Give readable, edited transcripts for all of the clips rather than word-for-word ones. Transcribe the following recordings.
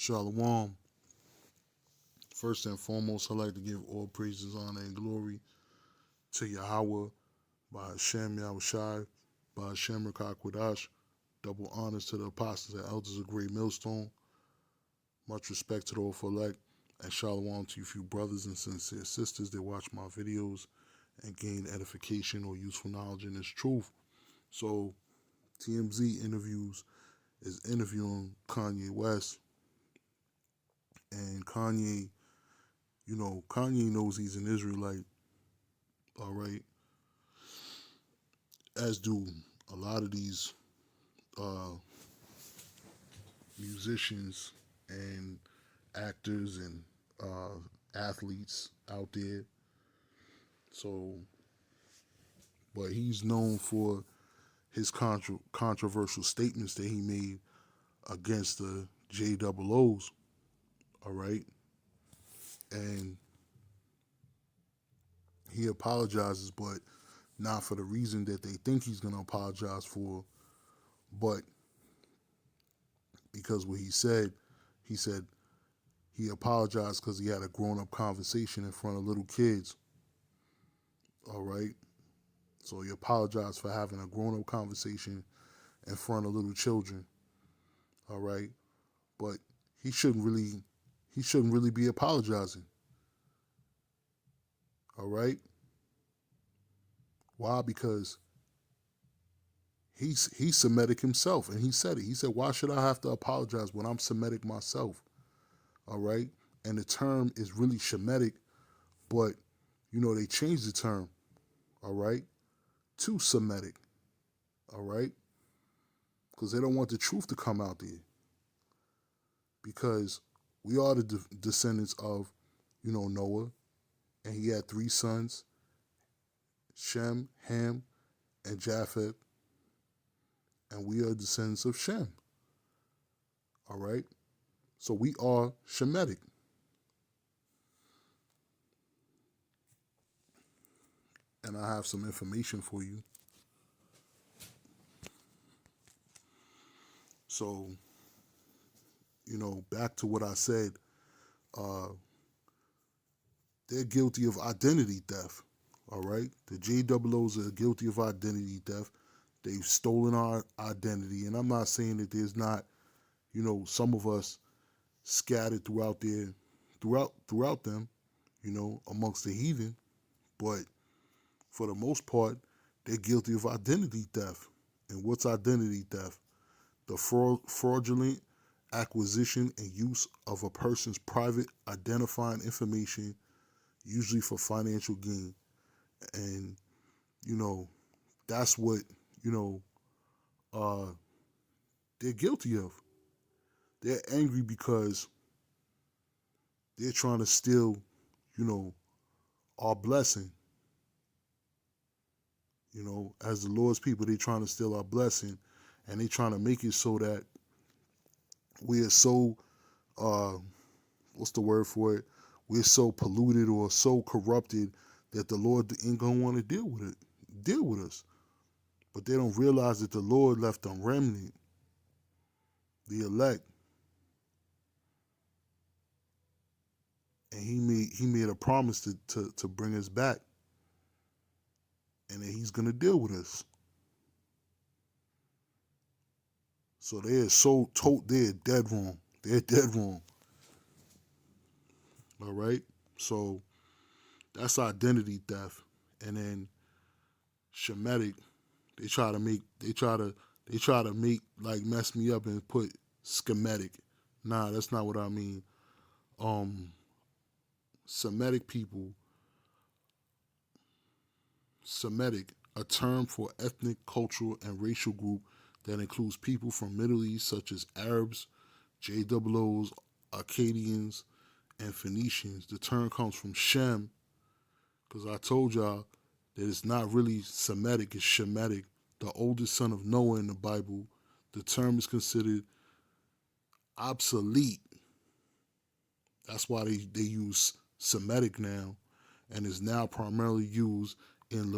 Shalom. First and foremost, I'd like to give all praises, honor, and glory to Yahweh, by Hashem Yahushai, by Hashem Rakakwadash. Double honors to the apostles and elders of Great Millstone. Much respect to the Awful Elect, and shalom to you few brothers and sincere sisters that watch my videos and gain edification or useful knowledge in this truth. So, TMZ interviews is interviewing Kanye West, and Kanye knows he's an Israelite, all right, as do a lot of these uh, musicians and actors and athletes out there. So, but he's known for his controversial statements that he made against the JOOs, all right, and he apologizes, but not for the reason that they think he's going to apologize for, but because what he said he apologized because he had a grown-up conversation in front of little kids, all right? So he apologized for having a grown-up conversation in front of little children, all right? But he shouldn't really be apologizing, all right? Why? Because he's Semitic himself, and he said it. He said, "Why should I have to apologize when I'm Semitic myself?" All right, and the term is really Shemitic, but they changed the term, all right, to Semitic, all right, because they don't want the truth to come out there. Because we are the descendants of, Noah, and he had 3 sons, Shem, Ham, and Japheth, and we are descendants of Shem, all right? So we are Shemitic. And I have some information for you. So, back to what I said, uh, they're guilty of identity theft, all right? The JOOs are guilty of identity theft. They've stolen our identity. And I'm not saying that there's not, some of us scattered throughout them, amongst the heathen. But for the most part, they're guilty of identity theft. And what's identity theft? The fraudulent acquisition and use of a person's private identifying information, usually for financial gain. And, that's what, they're guilty of. They're angry because they're trying to steal, our blessing. As the Lord's people, they're trying to steal our blessing, and they're trying to make it so that we are so, what's the word for it? We're so polluted or so corrupted that the Lord ain't gonna want to deal with us. But they don't realize that the Lord left a remnant, the elect, and he made a promise to bring us back, and that he's gonna deal with us. So they're dead wrong. They're dead wrong. All right. So that's identity theft, and then Shemitic, they try to make like mess me up and put schematic. Nah, that's not what I mean. Um, Semitic people, Semitic, a term for ethnic, cultural, and racial group that includes people from Middle East such as Arabs, JOOs, Akkadians, and Phoenicians. The term comes from Shem, because I told y'all that it's not really Semitic, it's Shemitic, the oldest son of Noah in the Bible. The term is considered obsolete. That's why they use Semitic now, and is now primarily used in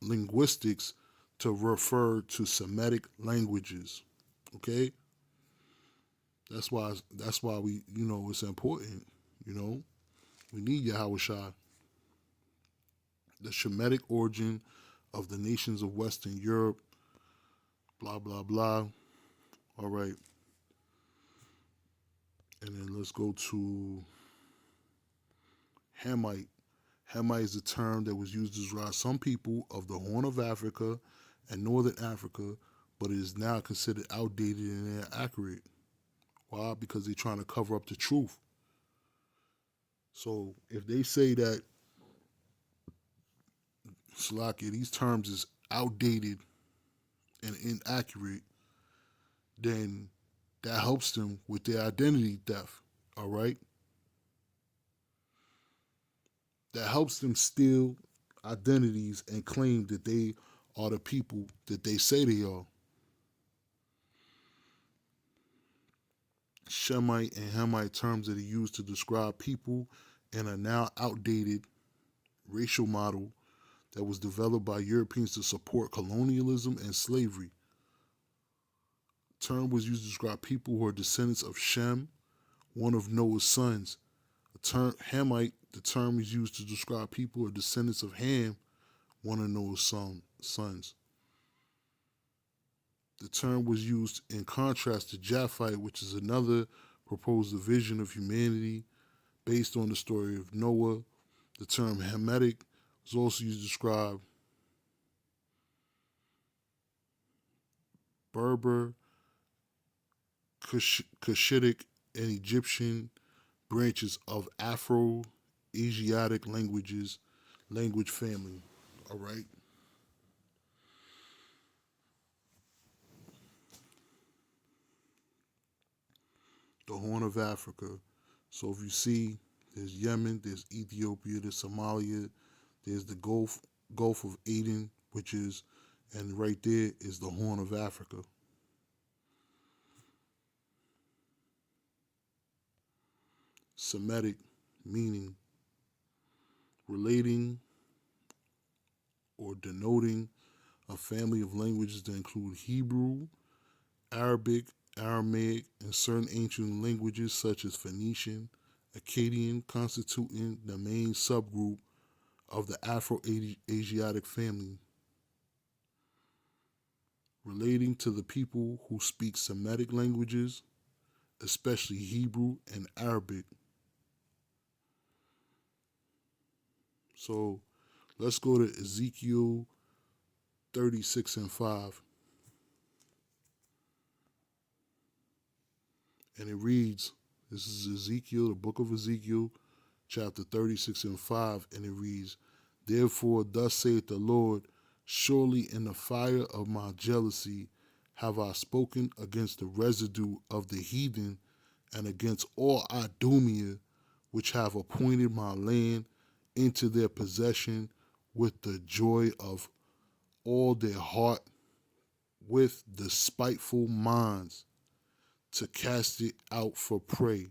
linguistics to refer to Semitic languages. Okay? That's why we, it's important. You know, we need Yahweh Shai. The Shemitic origin of the nations of Western Europe. Blah blah blah. All right, and then let's go to Hamite. Hamite is a term that was used to describe some people of the Horn of Africa and Northern Africa, but it is now considered outdated and inaccurate. Why? Because they're trying to cover up the truth. So if they say that Slovakia, these terms is outdated and inaccurate, then that helps them with their identity theft. All right? That helps them steal identities and claim that they are the people that they say they are. Shemite and Hamite terms that are used to describe people in a now outdated racial model that was developed by Europeans to support colonialism and slavery. The term was used to describe people who are descendants of Shem, one of Noah's sons. The term Hamite, the term is used to describe people who are descendants of Ham, one of Noah's sons. The term was used in contrast to Japhite, which is another proposed division of humanity based on the story of Noah. The term Hamitic was also used to describe Berber, Cushitic, and Egyptian branches of Afro-Asiatic language family. All right. The Horn of Africa. So if you see, there's Yemen, there's Ethiopia, there's Somalia, there's the Gulf of Aden, which is, and right there is the Horn of Africa. Semitic meaning relating or denoting a family of languages that include Hebrew, Arabic, Aramaic, and certain ancient languages such as Phoenician, Akkadian, constituting the main subgroup of the Afro-Asiatic family, relating to the people who speak Semitic languages, especially Hebrew and Arabic. So let's go to Ezekiel 36 and 5. And it reads, this is Ezekiel, the book of Ezekiel, chapter 36 and 5, and it reads, Therefore, thus saith the Lord, surely in the fire of my jealousy have I spoken against the residue of the heathen and against all Idumea, which have appointed my land into their possession with the joy of all their heart, with the spiteful minds, to cast it out for prey.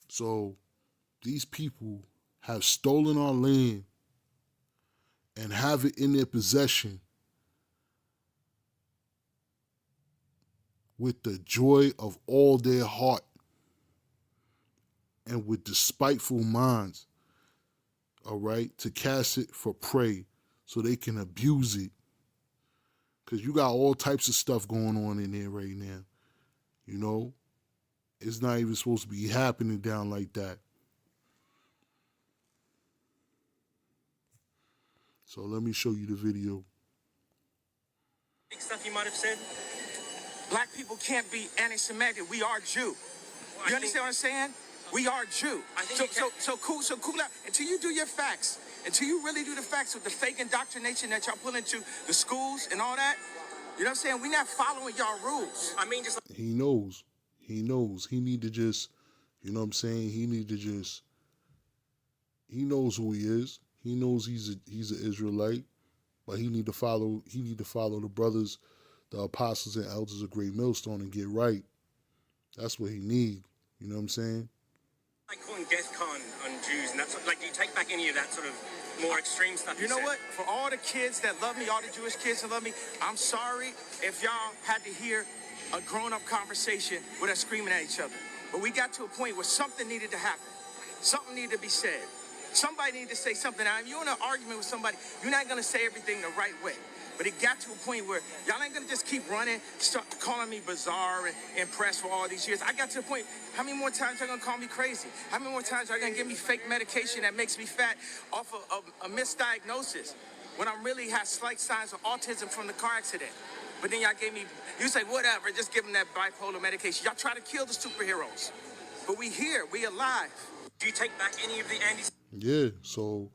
So these people have stolen our land and have it in their possession with the joy of all their heart and with the spiteful minds, all right, to cast it for prey so they can abuse it. Because you got all types of stuff going on in there right now. You know, it's not even supposed to be happening down like that. So let me show you the video. Stuff you might have said. Black people can't be anti-Semitic. We are Jew. Well, you understand what I'm saying? We are Jew. So cool out. Until you do your facts, until you really do the facts with the fake indoctrination that y'all pull into the schools and all that, you know what I'm saying? We're not following y'all rules. I mean, just he knows. He knows. He need to just, you know what I'm saying? He need to just. He knows who he is. He knows he's an Israelite, but he need to follow. He need to follow the brothers, the apostles and elders of Great Millstone, and get right. That's what he need. You know what I'm saying? like calling death con on Jews and that sort. Like, do you take back any of that sort of more extreme stuff? You know what? For all the kids that love me, all the Jewish kids that love me, I'm sorry if y'all had to hear a grown-up conversation with us screaming at each other. But we got to a point where something needed to happen. Something needed to be said. Somebody needed to say something. Now, if you're in an argument with somebody, you're not going to say everything the right way. But it got to a point where y'all ain't going to just keep running, start calling me bizarre and impressed for all these years. I got to a point, how many more times y'all going to call me crazy? How many more times y'all going to give me fake medication that makes me fat off of a misdiagnosis when I really had slight signs of autism from the car accident? But then y'all gave me, you say, whatever, just give them that bipolar medication. Y'all try to kill the superheroes. But we here, we alive. Do you take back any of the Andy? Yeah, so